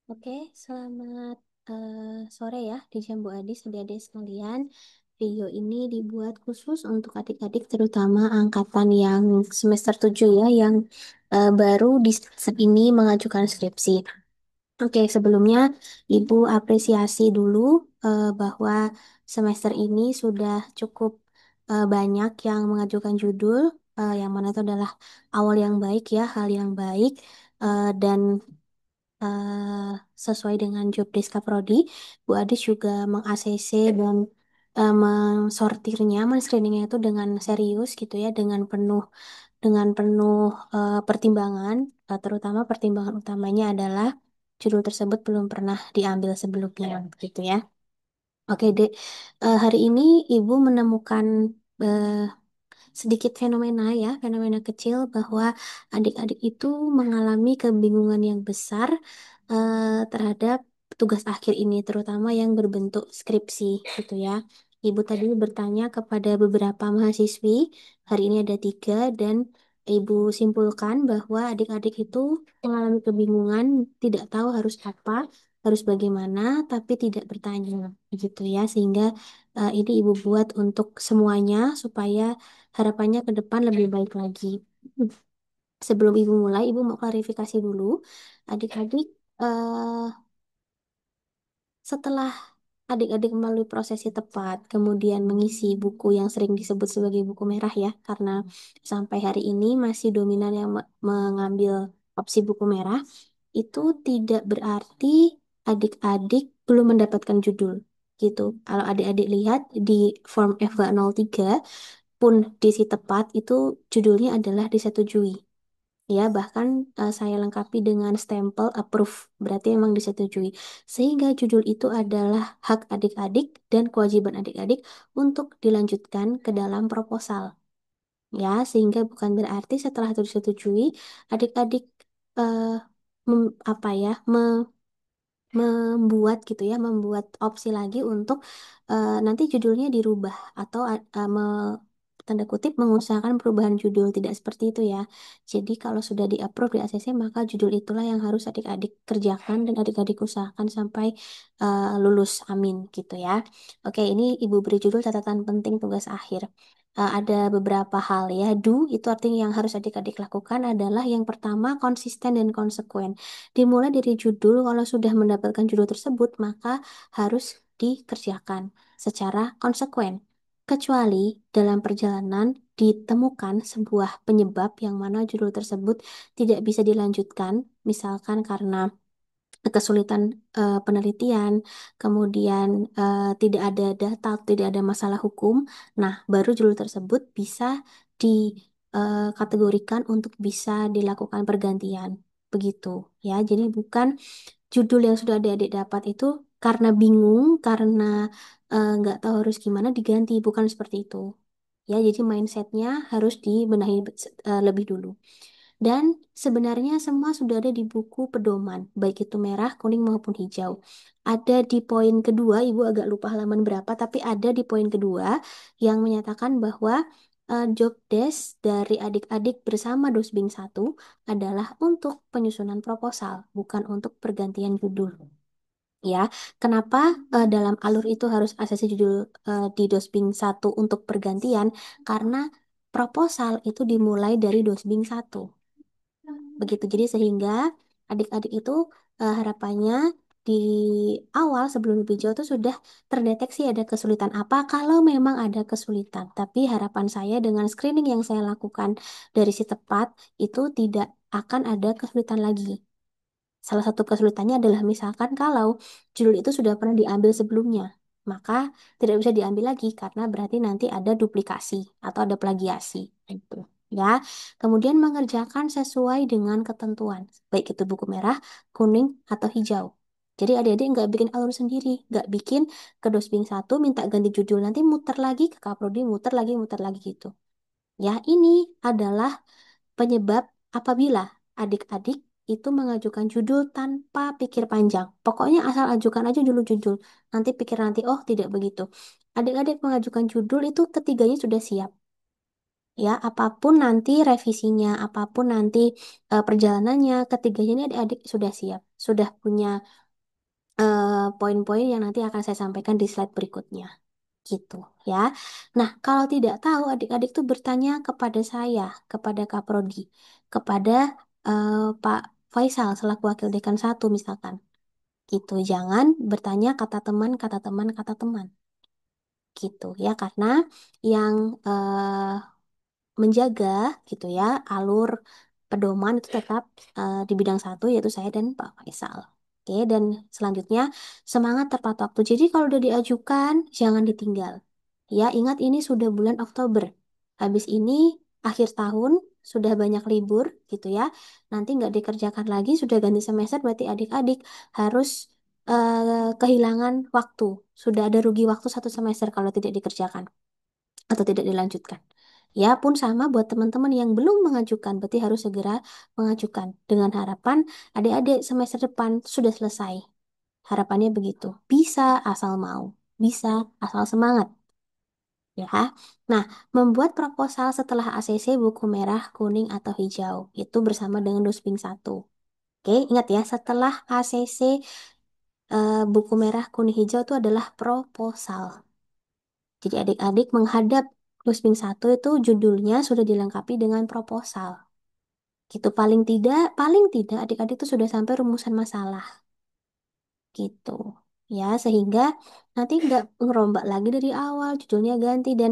Oke, selamat sore ya di Jambu Adis, adik-adik sekalian. Video ini dibuat khusus untuk adik-adik terutama angkatan yang semester 7 ya, yang baru di semester ini mengajukan skripsi. Oke, sebelumnya Ibu apresiasi dulu bahwa semester ini sudah cukup banyak yang mengajukan judul, yang mana itu adalah awal yang baik ya, hal yang baik. Dan eh, sesuai dengan job desk Kaprodi, Bu Adis juga meng-ACC dan mensortirnya, men-screeningnya itu dengan serius gitu ya, dengan penuh pertimbangan, terutama pertimbangan utamanya adalah judul tersebut belum pernah diambil sebelumnya gitu ya. Oke, Dek. Hari ini Ibu menemukan eh, sedikit fenomena ya, fenomena kecil bahwa adik-adik itu mengalami kebingungan yang besar terhadap tugas akhir ini, terutama yang berbentuk skripsi gitu ya. Ibu tadi bertanya kepada beberapa mahasiswi, hari ini ada 3, dan Ibu simpulkan bahwa adik-adik itu mengalami kebingungan, tidak tahu harus apa, harus bagaimana, tapi tidak bertanya, gitu ya. Sehingga ini Ibu buat untuk semuanya supaya harapannya ke depan lebih baik lagi. Sebelum Ibu mulai, Ibu mau klarifikasi dulu. Adik-adik, eh, setelah adik-adik melalui prosesi tepat, kemudian mengisi buku yang sering disebut sebagai buku merah ya, karena sampai hari ini masih dominan yang mengambil opsi buku merah, itu tidak berarti adik-adik belum mendapatkan judul. Gitu. Kalau adik-adik lihat di form FK03 pun diisi tepat, itu judulnya adalah disetujui. Ya, bahkan saya lengkapi dengan stempel approve, berarti memang disetujui. Sehingga judul itu adalah hak adik-adik dan kewajiban adik-adik untuk dilanjutkan ke dalam proposal. Ya, sehingga bukan berarti setelah itu disetujui, adik-adik eh, apa ya, membuat gitu ya, membuat opsi lagi untuk nanti judulnya dirubah atau tanda kutip mengusahakan perubahan judul, tidak seperti itu ya. Jadi kalau sudah di-approve di ACC, maka judul itulah yang harus adik-adik kerjakan dan adik-adik usahakan sampai lulus, amin gitu ya. Oke, ini Ibu beri judul catatan penting tugas akhir. Ada beberapa hal ya. Do itu artinya yang harus adik-adik lakukan adalah yang pertama konsisten dan konsekuen. Dimulai dari judul, kalau sudah mendapatkan judul tersebut, maka harus dikerjakan secara konsekuen. Kecuali dalam perjalanan ditemukan sebuah penyebab yang mana judul tersebut tidak bisa dilanjutkan, misalkan karena kesulitan penelitian, kemudian tidak ada data, tidak ada masalah hukum. Nah, baru judul tersebut bisa dikategorikan untuk bisa dilakukan pergantian. Begitu ya. Jadi bukan judul yang sudah adik-adik dapat itu karena bingung, karena nggak tahu harus gimana diganti, bukan seperti itu. Ya, jadi mindsetnya harus dibenahi lebih dulu. Dan sebenarnya semua sudah ada di buku pedoman, baik itu merah, kuning maupun hijau. Ada di poin kedua, Ibu agak lupa halaman berapa, tapi ada di poin kedua yang menyatakan bahwa job desk dari adik-adik bersama Dosbing 1 adalah untuk penyusunan proposal, bukan untuk pergantian judul. Ya, kenapa dalam alur itu harus asasi judul di Dosbing 1 untuk pergantian? Karena proposal itu dimulai dari Dosbing 1. Begitu. Jadi sehingga adik-adik itu harapannya di awal sebelum lebih jauh itu sudah terdeteksi ada kesulitan apa kalau memang ada kesulitan. Tapi harapan saya dengan screening yang saya lakukan dari si tepat itu tidak akan ada kesulitan lagi. Salah satu kesulitannya adalah misalkan kalau judul itu sudah pernah diambil sebelumnya, maka tidak bisa diambil lagi karena berarti nanti ada duplikasi atau ada plagiasi. Itu. Ya, kemudian mengerjakan sesuai dengan ketentuan, baik itu buku merah, kuning, atau hijau. Jadi adik-adik nggak bikin alur sendiri, nggak bikin ke Dosbing 1 minta ganti judul, nanti muter lagi ke Kaprodi, muter lagi gitu. Ya, ini adalah penyebab apabila adik-adik itu mengajukan judul tanpa pikir panjang. Pokoknya asal ajukan aja dulu judul. Nanti pikir nanti, oh tidak begitu. Adik-adik mengajukan judul itu ketiganya sudah siap. Ya, apapun nanti revisinya, apapun nanti perjalanannya, ketiganya ini adik-adik sudah siap, sudah punya poin-poin yang nanti akan saya sampaikan di slide berikutnya. Gitu ya. Nah, kalau tidak tahu, adik-adik tuh bertanya kepada saya, kepada Kak Prodi, kepada eh, Pak Faisal selaku Wakil Dekan satu misalkan. Gitu. Jangan bertanya kata teman, kata teman, kata teman. Gitu ya, karena yang menjaga gitu ya alur pedoman itu tetap di bidang satu yaitu saya dan Pak Faisal. Oke, dan selanjutnya semangat tepat waktu. Jadi kalau udah diajukan jangan ditinggal. Ya, ingat ini sudah bulan Oktober. Habis ini akhir tahun sudah banyak libur gitu ya. Nanti nggak dikerjakan lagi sudah ganti semester berarti adik-adik harus kehilangan waktu. Sudah ada rugi waktu satu semester kalau tidak dikerjakan atau tidak dilanjutkan. Ya pun sama buat teman-teman yang belum mengajukan, berarti harus segera mengajukan dengan harapan adik-adik semester depan sudah selesai. Harapannya begitu. Bisa asal mau, bisa asal semangat. Ya. Nah, membuat proposal setelah ACC buku merah, kuning, atau hijau itu bersama dengan Dusping satu. Oke, ingat ya, setelah ACC buku merah, kuning, hijau itu adalah proposal. Jadi adik-adik menghadap Pusping satu itu judulnya sudah dilengkapi dengan proposal. Gitu paling tidak adik-adik itu sudah sampai rumusan masalah gitu. Ya, sehingga nanti nggak ngerombak lagi dari awal, judulnya ganti dan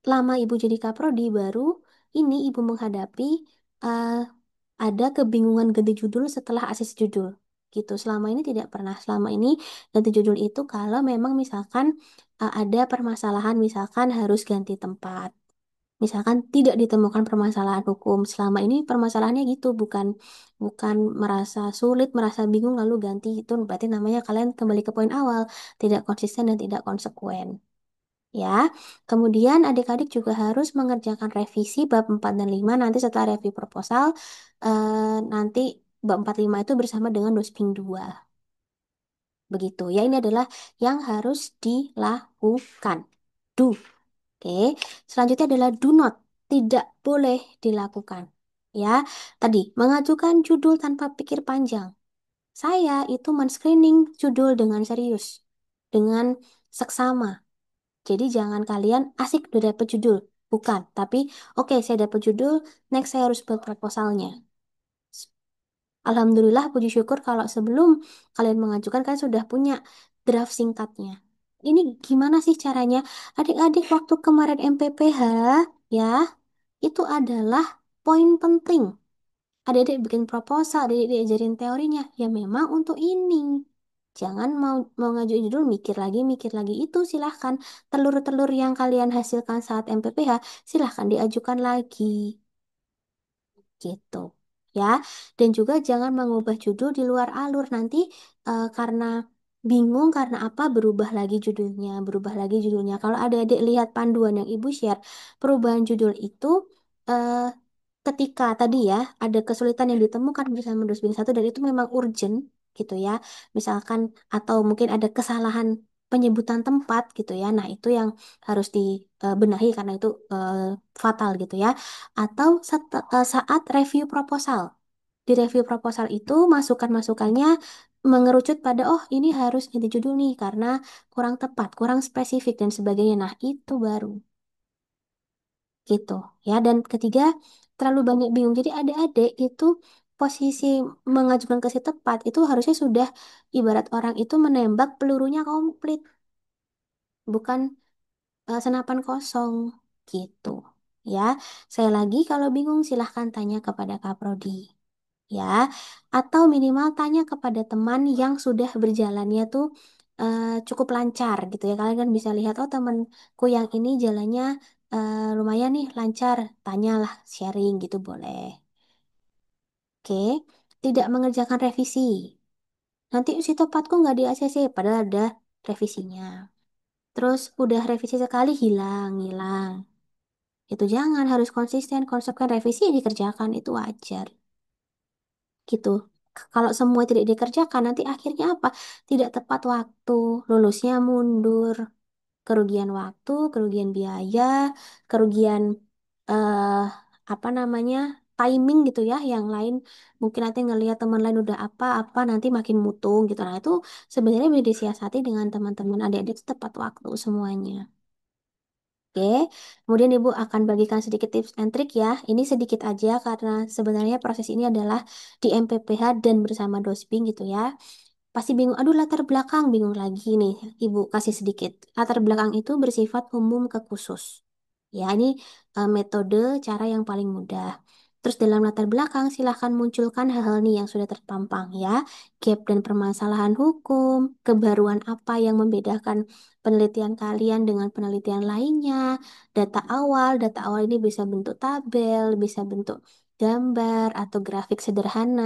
selama ibu jadi kaprodi baru ini ibu menghadapi eh, ada kebingungan ganti judul setelah asis judul. Gitu. Selama ini tidak pernah. Selama ini ganti judul itu kalau memang misalkan ada permasalahan misalkan harus ganti tempat. Misalkan tidak ditemukan permasalahan hukum. Selama ini permasalahannya gitu, bukan bukan merasa sulit, merasa bingung lalu ganti itu berarti namanya kalian kembali ke poin awal, tidak konsisten dan tidak konsekuen. Ya, kemudian adik-adik juga harus mengerjakan revisi bab 4 dan 5 nanti setelah review proposal nanti bab 4 5 itu bersama dengan dosping 2. Begitu. Ya, ini adalah yang harus dilakukan. Do. Oke. Selanjutnya adalah do not. Tidak boleh dilakukan. Ya, tadi mengajukan judul tanpa pikir panjang. Saya itu men-screening judul dengan serius, dengan seksama. Jadi jangan kalian asik udah dapet judul. Bukan, tapi oke saya dapet judul, next saya harus buat proposalnya. Alhamdulillah puji syukur kalau sebelum kalian mengajukan kan sudah punya draft singkatnya. Ini gimana sih caranya? Adik-adik waktu kemarin MPPH ya, itu adalah poin penting. Adik-adik bikin proposal, adik-adik diajarin teorinya. Ya memang untuk ini. Jangan mau ngajuin judul mikir lagi itu silahkan telur-telur yang kalian hasilkan saat MPPH silahkan diajukan lagi gitu ya. Dan juga jangan mengubah judul di luar alur nanti karena bingung karena apa berubah lagi judulnya. Kalau adik-adik lihat panduan yang ibu share perubahan judul itu eh, ketika tadi ya ada kesulitan yang ditemukan bersama Dusbing satu dan itu memang urgent gitu ya. Misalkan atau mungkin ada kesalahan penyebutan tempat gitu ya. Nah, itu yang harus dibenahi karena itu fatal gitu ya. Atau saat review proposal. Di review proposal itu masukan-masukannya mengerucut pada oh ini harus ganti judul nih karena kurang tepat, kurang spesifik dan sebagainya. Nah, itu baru gitu ya. Dan ketiga, terlalu banyak bingung. Jadi adik-adik itu posisi mengajukan ke si tepat itu harusnya sudah ibarat orang itu menembak pelurunya komplit, bukan senapan kosong gitu. Ya, saya lagi kalau bingung silahkan tanya kepada Kaprodi. Ya, atau minimal tanya kepada teman yang sudah berjalannya tuh cukup lancar gitu ya. Kalian kan bisa lihat, oh temanku yang ini jalannya lumayan nih lancar. Tanyalah, sharing gitu boleh. Oke, tidak mengerjakan revisi. Nanti si topatku nggak di ACC, padahal ada revisinya. Terus udah revisi sekali hilang. Itu jangan harus konsisten, konsepkan revisi dikerjakan itu wajar. Gitu. Kalau semua tidak dikerjakan, nanti akhirnya apa? Tidak tepat waktu, lulusnya mundur. kerugian waktu, kerugian biaya, kerugian eh apa namanya timing gitu ya. Yang lain mungkin nanti ngelihat teman lain udah apa-apa nanti makin mutung gitu. Nah itu sebenarnya bisa disiasati dengan teman-teman adik-adik tepat waktu semuanya. Oke, kemudian Ibu akan bagikan sedikit tips and trick ya. Ini sedikit aja karena sebenarnya proses ini adalah di MPPH dan bersama Dosping gitu ya. Pasti bingung, aduh latar belakang, bingung lagi nih. Ibu kasih sedikit. Latar belakang itu bersifat umum ke khusus. Ya, ini metode cara yang paling mudah. Terus dalam latar belakang silahkan munculkan hal-hal nih yang sudah terpampang ya. Gap dan permasalahan hukum, kebaruan apa yang membedakan penelitian kalian dengan penelitian lainnya, data awal ini bisa bentuk tabel, bisa bentuk gambar atau grafik sederhana.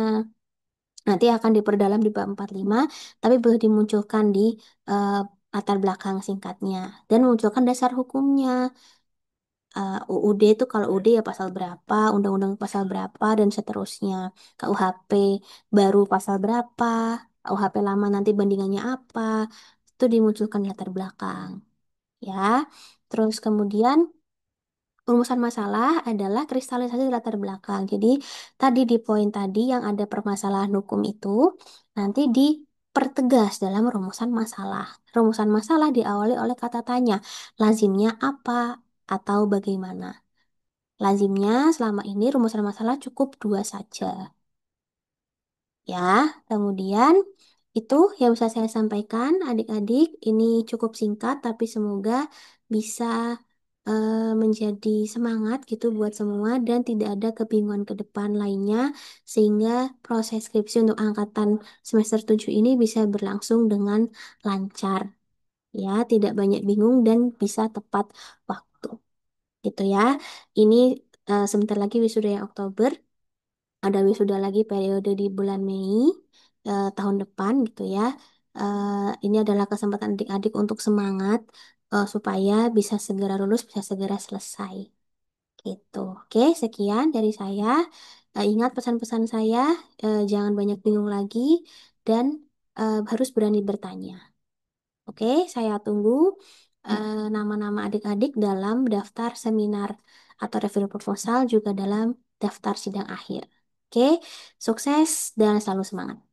Nanti akan diperdalam di bab 45, tapi boleh dimunculkan di eh, latar belakang singkatnya. Dan munculkan dasar hukumnya. UUD itu kalau UUD ya pasal berapa, undang-undang pasal berapa, dan seterusnya. KUHP baru pasal berapa, KUHP lama nanti bandingannya apa, itu dimunculkan di latar belakang. Ya, terus kemudian rumusan masalah adalah kristalisasi latar belakang. Jadi tadi di poin tadi yang ada permasalahan hukum itu nanti dipertegas dalam rumusan masalah. Rumusan masalah diawali oleh kata tanya. Lazimnya apa atau bagaimana? Lazimnya selama ini rumusan masalah cukup dua saja. Ya, kemudian itu yang bisa saya sampaikan adik-adik. Ini cukup singkat tapi semoga bisa menjadi semangat gitu buat semua dan tidak ada kebingungan ke depan lainnya sehingga proses skripsi untuk angkatan semester 7 ini bisa berlangsung dengan lancar. Ya, tidak banyak bingung dan bisa tepat waktu. Gitu ya. Ini sebentar lagi wisuda yang Oktober. Ada wisuda lagi periode di bulan Mei tahun depan gitu ya. Ini adalah kesempatan adik-adik untuk semangat supaya bisa segera lulus, bisa segera selesai gitu. Oke, sekian dari saya. Ingat pesan-pesan saya, jangan banyak bingung lagi dan harus berani bertanya. Oke, saya tunggu nama-nama adik-adik dalam daftar seminar atau review proposal juga dalam daftar sidang akhir. Oke, sukses dan selalu semangat.